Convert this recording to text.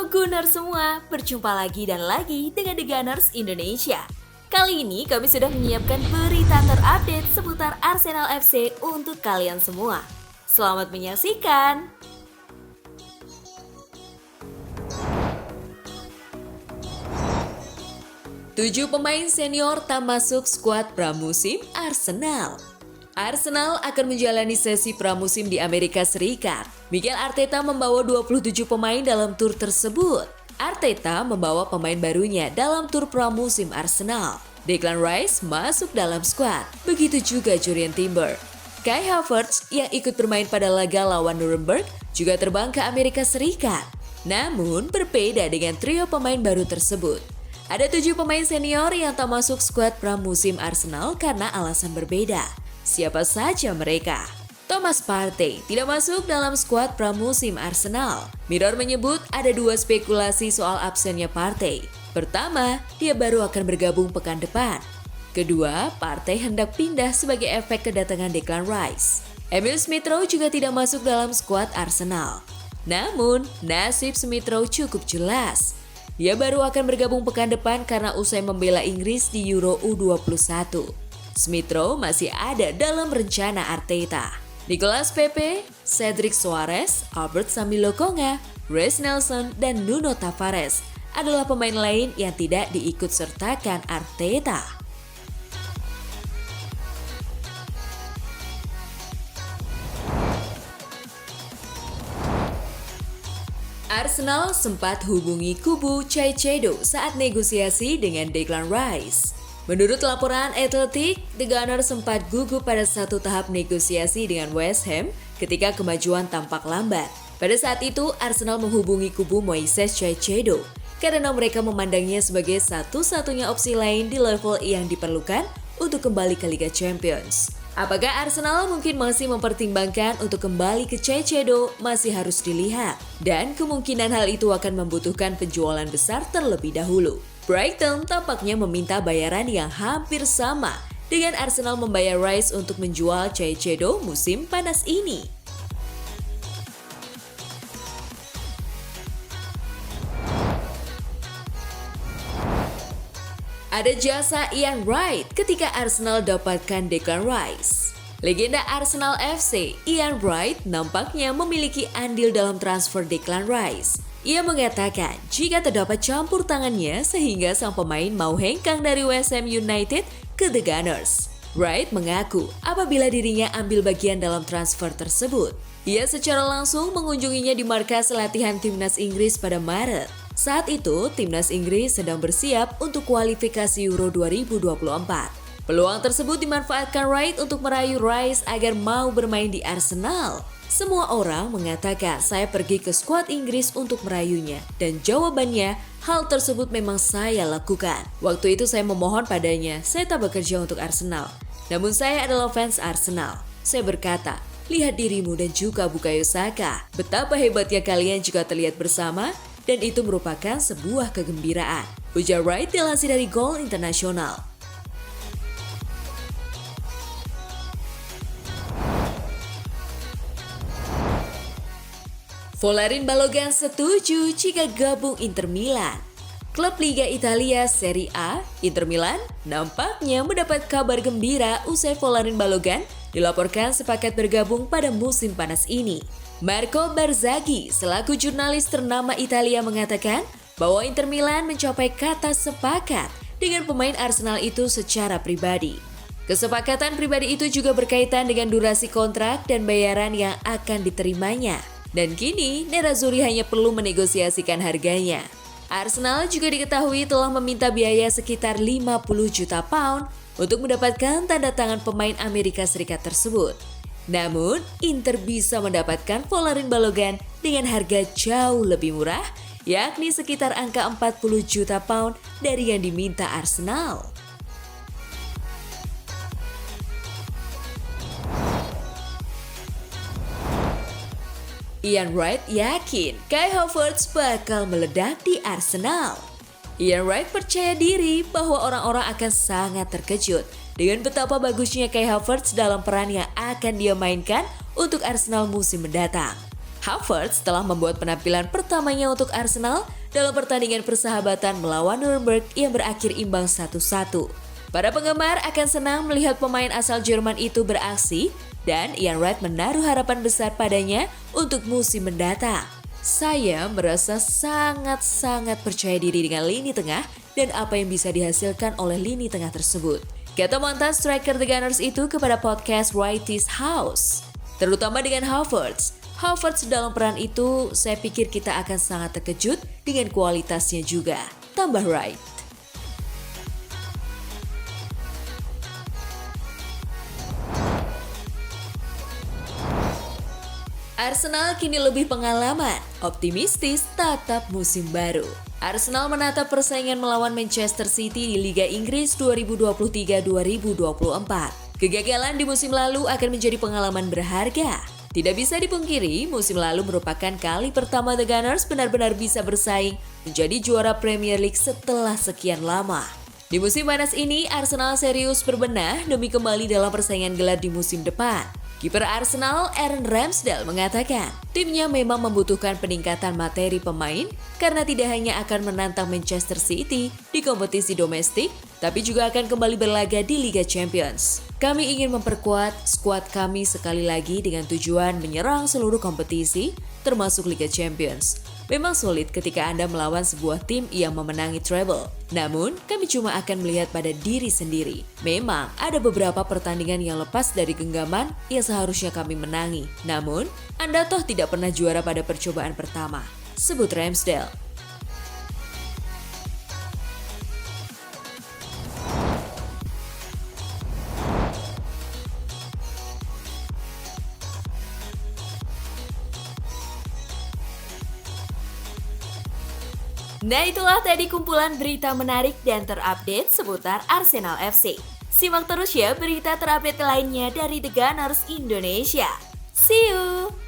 Gunners semua, berjumpa lagi dan lagi dengan The Gunners Indonesia. Kali ini kami sudah menyiapkan berita terupdate seputar Arsenal FC untuk kalian semua. Selamat menyaksikan! Tujuh pemain senior tak masuk skuad pramusim Arsenal. Arsenal akan menjalani sesi pramusim di Amerika Serikat. Mikel Arteta membawa 27 pemain dalam tur tersebut. Arteta membawa pemain barunya dalam tur pramusim Arsenal. Declan Rice masuk dalam skuad, begitu juga Jurrien Timber. Kai Havertz yang ikut bermain pada laga lawan Nuremberg juga terbang ke Amerika Serikat. Namun berbeda dengan trio pemain baru tersebut. Ada 7 pemain senior yang tak masuk skuad pramusim Arsenal karena alasan berbeda. Siapa saja mereka? Thomas Partey tidak masuk dalam skuad pramusim Arsenal. Mirror menyebut ada 2 spekulasi soal absennya Partey. Pertama, dia baru akan bergabung pekan depan. Kedua, Partey hendak pindah sebagai efek kedatangan Declan Rice. Emil Smith-Rowe juga tidak masuk dalam skuad Arsenal. Namun, nasib Smith-Rowe cukup jelas. Dia baru akan bergabung pekan depan karena usai membela Inggris di Euro U21. Smith-Rowe masih ada dalam rencana Arteta. Nicolas Pepe, Cedric Soares, Albert Sambi Lokonga, Reiss Nelson, dan Nuno Tavares adalah pemain lain yang tidak diikutsertakan Arteta. Arsenal sempat hubungi kubu Caicedo saat negosiasi dengan Declan Rice. Menurut laporan Athletic, The Gunners sempat gugup pada satu tahap negosiasi dengan West Ham ketika kemajuan tampak lambat. Pada saat itu, Arsenal menghubungi kubu Moises Caicedo karena mereka memandangnya sebagai satu-satunya opsi lain di level yang diperlukan untuk kembali ke Liga Champions. Apakah Arsenal mungkin masih mempertimbangkan untuk kembali ke Caicedo masih harus dilihat, dan kemungkinan hal itu akan membutuhkan penjualan besar terlebih dahulu. Brighton tampaknya meminta bayaran yang hampir sama dengan Arsenal membayar Rice untuk menjual Caicedo musim panas ini. Ada jasa Ian Wright ketika Arsenal dapatkan Declan Rice. Legenda Arsenal FC, Ian Wright nampaknya memiliki andil dalam transfer Declan Rice. Ia mengatakan jika terdapat campur tangannya sehingga sang pemain mau hengkang dari West Ham United ke The Gunners. Wright mengaku apabila dirinya ambil bagian dalam transfer tersebut. Ia secara langsung mengunjunginya di markas latihan timnas Inggris pada Maret. Saat itu, timnas Inggris sedang bersiap untuk kualifikasi Euro 2024. Peluang tersebut dimanfaatkan Wright untuk merayu Rice agar mau bermain di Arsenal. Semua orang mengatakan saya pergi ke skuad Inggris untuk merayunya, dan jawabannya, hal tersebut memang saya lakukan. Waktu itu saya memohon padanya, saya tak bekerja untuk Arsenal. Namun saya adalah fans Arsenal. Saya berkata, lihat dirimu dan juga Bukayo Saka. Betapa hebatnya kalian jika terlihat bersama, dan itu merupakan sebuah kegembiraan. Ujar Wright dilansir dari Goal International. Folarin Balogun setuju jika gabung Inter Milan. Klub Liga Italia Serie A, Inter Milan, nampaknya mendapat kabar gembira usai Folarin Balogun dilaporkan sepakat bergabung pada musim panas ini. Marco Barzaghi, selaku jurnalis ternama Italia, mengatakan bahwa Inter Milan mencapai kata sepakat dengan pemain Arsenal itu secara pribadi. Kesepakatan pribadi itu juga berkaitan dengan durasi kontrak dan bayaran yang akan diterimanya. Dan kini, Nerazzurri hanya perlu menegosiasikan harganya. Arsenal juga diketahui telah meminta biaya sekitar 50 juta pound untuk mendapatkan tanda tangan pemain Amerika Serikat tersebut. Namun, Inter bisa mendapatkan Folarin Balogun dengan harga jauh lebih murah, yakni sekitar angka 40 juta pound dari yang diminta Arsenal. Ian Wright yakin Kai Havertz bakal meledak di Arsenal. Ian Wright percaya diri bahwa orang-orang akan sangat terkejut dengan betapa bagusnya Kai Havertz dalam peran yang akan dia mainkan untuk Arsenal musim mendatang. Havertz telah membuat penampilan pertamanya untuk Arsenal dalam pertandingan persahabatan melawan Nuremberg yang berakhir imbang 1-1. Para penggemar akan senang melihat pemain asal Jerman itu beraksi dan Ian Wright menaruh harapan besar padanya untuk musim mendatang. Saya merasa sangat percaya diri dengan lini tengah dan apa yang bisa dihasilkan oleh lini tengah tersebut, kata mantan striker The Gunners itu kepada podcast Wrighty's House. Terutama dengan Havertz dalam peran itu, saya pikir kita akan sangat terkejut dengan kualitasnya juga, tambah Wright. Arsenal kini lebih pengalaman, optimistis tatap musim baru. Arsenal menatap persaingan melawan Manchester City di Liga Inggris 2023-2024. Kegagalan di musim lalu akan menjadi pengalaman berharga. Tidak bisa dipungkiri, musim lalu merupakan kali pertama The Gunners benar-benar bisa bersaing menjadi juara Premier League setelah sekian lama. Di musim panas ini, Arsenal serius berbenah demi kembali dalam persaingan gelar di musim depan. Kiper Arsenal, Aaron Ramsdale mengatakan, timnya memang membutuhkan peningkatan materi pemain karena tidak hanya akan menantang Manchester City di kompetisi domestik, tapi juga akan kembali berlaga di Liga Champions. Kami ingin memperkuat skuad kami sekali lagi dengan tujuan menyerang seluruh kompetisi, termasuk Liga Champions. Memang sulit ketika Anda melawan sebuah tim yang memenangi treble. Namun, kami cuma akan melihat pada diri sendiri. Memang ada beberapa pertandingan yang lepas dari genggaman yang seharusnya kami menangi. Namun, Anda toh tidak pernah juara pada percobaan pertama, sebut Ramsdale. Nah, itulah tadi kumpulan berita menarik dan terupdate seputar Arsenal FC. Simak terus ya berita terupdate lainnya dari The Gunners Indonesia. See you!